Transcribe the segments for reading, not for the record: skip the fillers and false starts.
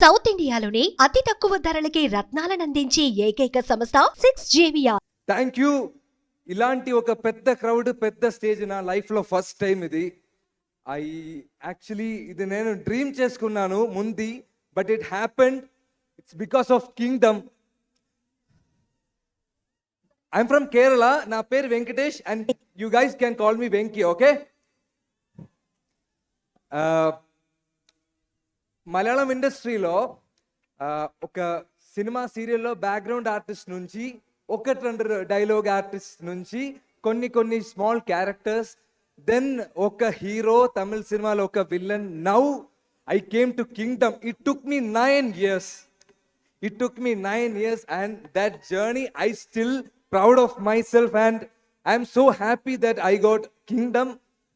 South ఇండియాలోని అతి తక్కువ ధరలకి రత్నాలనందించే ఏకైక సంస్థ 6JVR. Thank you. ఇలాంటి ఒక పెద్ద క్రౌడ్, పెద్ద స్టేజ్ నా లైఫ్లో ఫస్ట్ టైం ఇది. ఇది నేను డ్రీమ్ చేసుకున్నాను ముందు, but it happened. It's because of Kingdom. I'm from Kerala. నా పేరు Venkatesh and you guys can call me Venky, okay? Malayalam ఇండస్ట్రీలో ఒక సినిమా సీరియల్లో బ్యాక్గ్రౌండ్ ఆర్టిస్ట్ నుంచి, ఒకటి రెండు డైలాగ్ ఆర్టిస్ట్ నుంచి, కొన్ని స్మాల్ క్యారెక్టర్స్, దెన్ ఒక హీరో, తమిళ సినిమాలో ఒక villain. Now I came to Kingdom. It took me 9 years. It took me 9 years, and that journey I still proud of myself, and I'm so happy that I got Kingdom.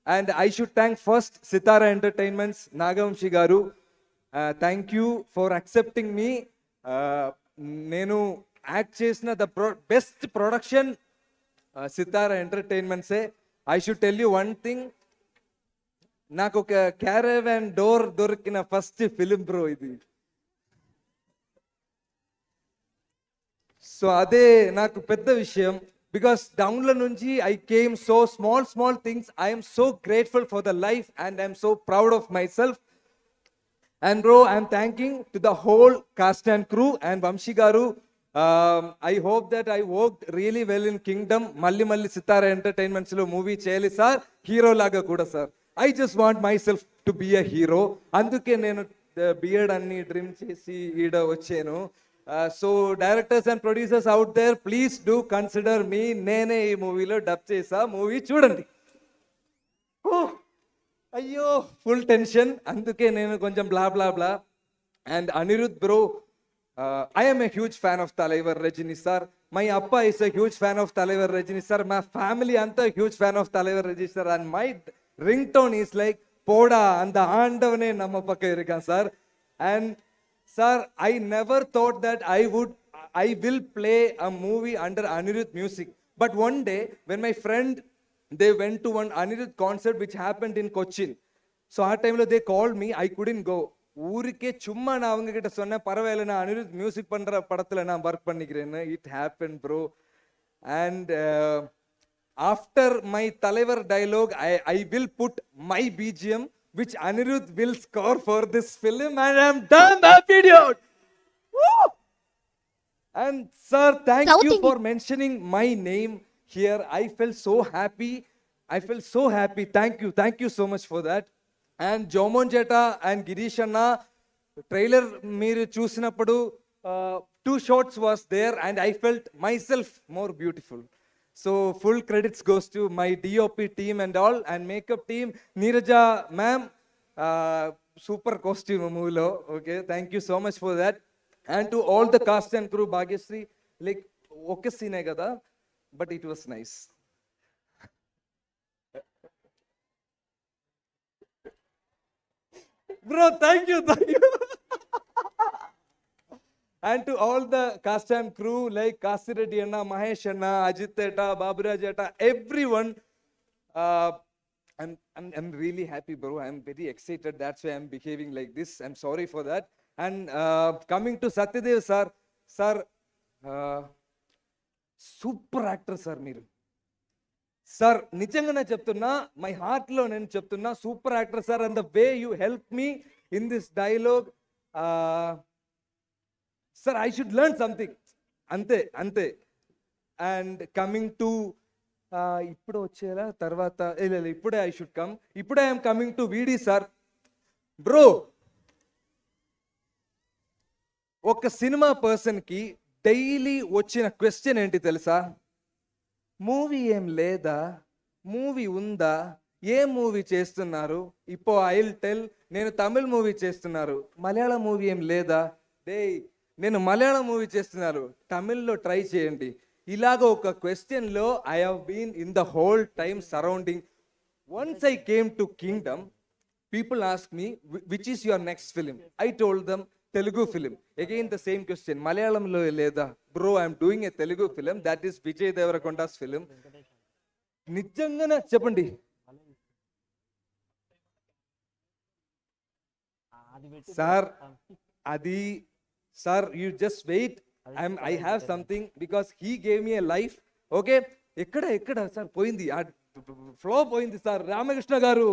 And I should thank first Sitara Entertainments, Nagamshi garu. Thank you for accepting me. Nenu act chesina the best production Sitara Entertainments. I should tell you one thing. నాకు ఒక caravan door దొరికిన first film bro ఇది. So అదే నాకు పెద్ద విషయం. Because డౌన్లో నుంచి I came so small things. I'm so grateful for the life and I'm so proud of myself. And bro, I'm thanking to the whole cast and crew and Vamshi garu. I hope that I worked really well in Kingdom. మళ్ళీ సితారా ఎంటర్టైన్మెంట్స్లో movie చేయాలి sir, hero లాగా కూడా sir. I just want myself to be a hero. అందుకే నేను beard అన్ని dream చేసి ఈడ వచ్చాను. So directors and producers out there, please do consider me. నేనే ఈ మూవీలో డబ్ చేసా, మూవీ చూడండి. అయ్యో ఫుల్ టెన్షన్, అందుకే నేను కొంచెం blah. And Anirudh bro, I am a huge fan of Talaivar Rajini sir. My appa is a huge fan of Talaivar Rajini sir. My family anta huge fan of Talaivar Rajini sir. And my ringtone is like Poda and the Andavane Namma Pakka Irukan sir. And sir, I never thought that I will play a movie under Anirudh music. But one day when my friend, they went to one Anirudh concert which happened in Cochin. So at time lo they called me, I couldn't go. ஊருக்கே சும்மா நான் அவங்க கிட்ட சொன்னேன், பரவாயில்ல நான் Anirudh music பண்ற படத்துல நான் ஒர்க் பண்ணிக்கிறேன்னு. It happen bro. And after my தலைவர் dialogue I will put my BGM which Anirudh will score for this film, and I'm done. Happy dude. And sir, thank you for mentioning my name here. I felt so happy. Thank you so much for that. And Jomon Jeta and Girish Anna trailer మీరు చూసినప్పుడు 2 shots was there and I felt myself more beautiful. So full credits goes to my DOP team and all, and makeup team. Neeraja ma'am, super costume movie lo. Okay, thank you so much for that. And to all the cast and crew, Bhagyasri, like okay scene hai kada, but it was nice. Bro, thank you. And to all the cast and crew like Kasireddy Anna, Mahesh Anna, Ajit Eta, Baburaj Eta, everyone. I'm really happy, bro. I'm very excited. That's why I'm behaving like this. I'm sorry for that. And coming to Satyadev sir, super actor sir మీరు. Sir నిజంగా నేను చెప్తున్నా, my హార్ట్లో నేను చెప్తున్నా, super actor sir. And the way you help me in this dialogue, sir I should learn something. అంతే. And coming to ఇప్పుడు వచ్చేలా తర్వాత ఇప్పుడే ఐ షుడ్ కమ్. ఇప్పుడే ఐఎమ్ కమింగ్ టు వీడి సార్. బ్రో, ఒక సినిమా పర్సన్కి డైలీ వచ్చిన క్వశ్చన్ ఏంటి తెలుసా? మూవీ ఏం లేదా, మూవీ ఉందా, ఏ మూవీ చేస్తున్నారు? ఇప్పుడు ఐ విల్ టెల్, నేను తమిళ్ మూవీ చేస్తున్నారు, మలయాళం మూవీ ఏం లేదా? నేను మలయాళం మూవీ చేస్తున్నారు, తమిళ్లో ట్రై చేయండి. ఇలాగ ఒక క్వశ్చన్లో I have been in the whole time surrounding. Once I came to kingdom, people ask me which is your next film. I told them Telugu film. Again the same question, Malayalam lo leda? Bro, I am doing a Telugu film, that is Vijay Devarakonda's film. Nijangana cheppandi sir, అది sir you just wait, I have something because he gave me a life. Okay, ఎక్కడ sir పోయింది, ఆ flow పోయింది sir. Ramakrishna garu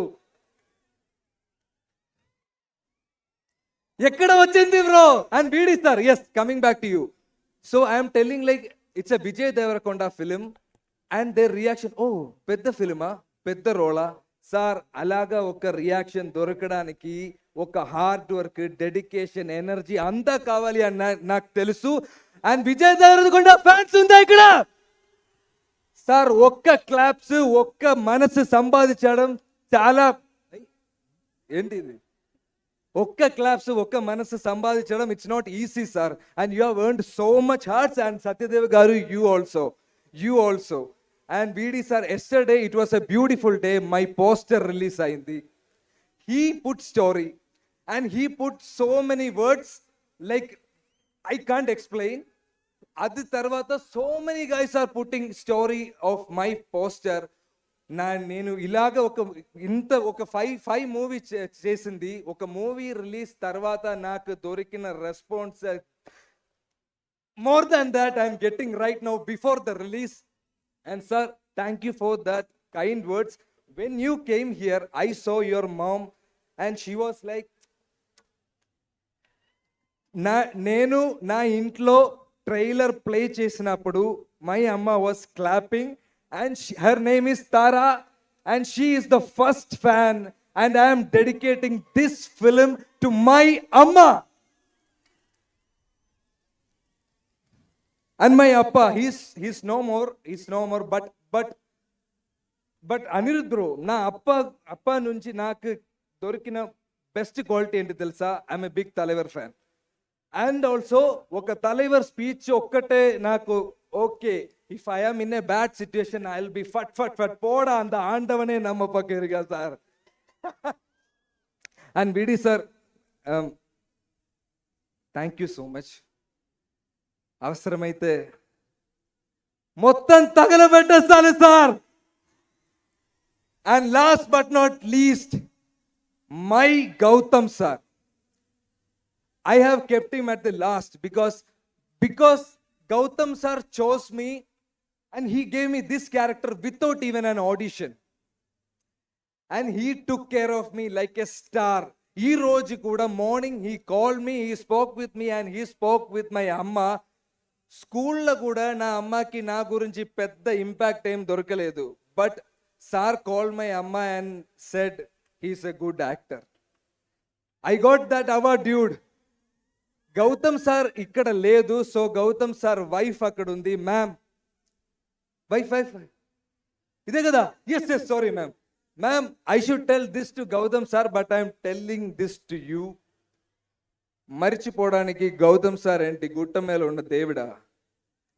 ఎక్కడ వచ్చింది bro? And వీడి sir, yes, coming back to you. So I'm telling like it's a Vijay Deverakonda film and their reaction, ఓ పెద్ద ఫిలిమా, పెద్ద రోలా సార్. అలాగా ఒక రియాక్షన్ దొరకడానికి ఒక హార్డ్ వర్క్, డెడికేషన్, ఎనర్జీ అంతా కావాలి అని నాకు తెలుసు. అండ్ విజయ్ దేవరకొండ ఫ్యాన్స్ ఉందా ఇక్కడ సార్? ఒక్క క్లాప్స్, ఒక్క మనసు సంపాదించడం చాలా, ఏంటి ఇది, ఒక్క క్లాప్స్, ఒక్క మనసు సంపాదించడం it's not easy sir. And you have earned so much hearts. And Satyadev garu, you also. And వీడి sir, yesterday it was a beautiful day, my poster release అయింది. He put story and he put so many words like I can't explain. అది తర్వాత so many guys are putting story of my poster. నేను ఇలాగ ఒక five movie చేసింది. ఒక movie release తర్వాత నాకు దొరికిన response more than that I'm getting right now before the release. And sir, thank you for that kind words. When you came here I saw your mom and she was like, నేను నా ఇంట్లో trailer play చేసినప్పుడు my అమ్మ was clapping. And her name is Tara and she is the first fan and I am dedicating this film to my Amma. And my Appa, he's no more but Anirudh bro, na appa nunchi naaku dorikina best quality enti telusa, I am a big Talaivar fan. And also oka Talaivar speech okkate naaku okay, if I am in a bad situation, I'll be fat poda and the andavane namma pakiriga sir. And Vidi sir, thank you so much. అవసరమైతే మొత్తం తగలబెట్టేస్తాను sir. And last but not least, my Gautam sir. I have kept him at the last because Gautam sir chose me and he gave me this character without even an audition. And he took care of me like a star. Ee roju kuda morning he called me, he spoke with me and he spoke with my amma. School la kuda na amma ki na gurinchi pedda impact em dorkaledu. But sir called my amma and said he's a good actor. I got that award, dude. Gautam sir ఇక్కడ లేదు, so Gautam sir wife అక్కడ ఉంది. Ma'am, wife ఇదే కదా? Yes sorry ma'am, I should tell this to Gautham sir but I'm telling this to you. మరిచిపోవడానికి Gautham sir ఏంటి, గుట్ట మీద ఉన్న దేవుడా,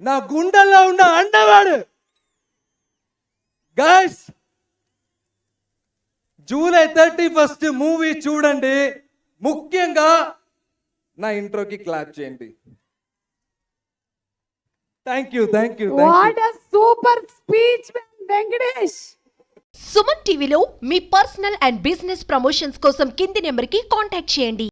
నా గుండెల్లో ఉన్న అండవాడు. గైస్, జూలై 31 మూవీ చూడండి. ముఖ్యంగా నా ఇంట్రోకి క్లాప్ చేయండి. Thank you. What a super speech Venkatesh. Suman టీవీలో మీ పర్సనల్ అండ్ బిజినెస్ ప్రమోషన్స్ కోసం కింది నెంబర్కి కాంటాక్ట్ చేయండి.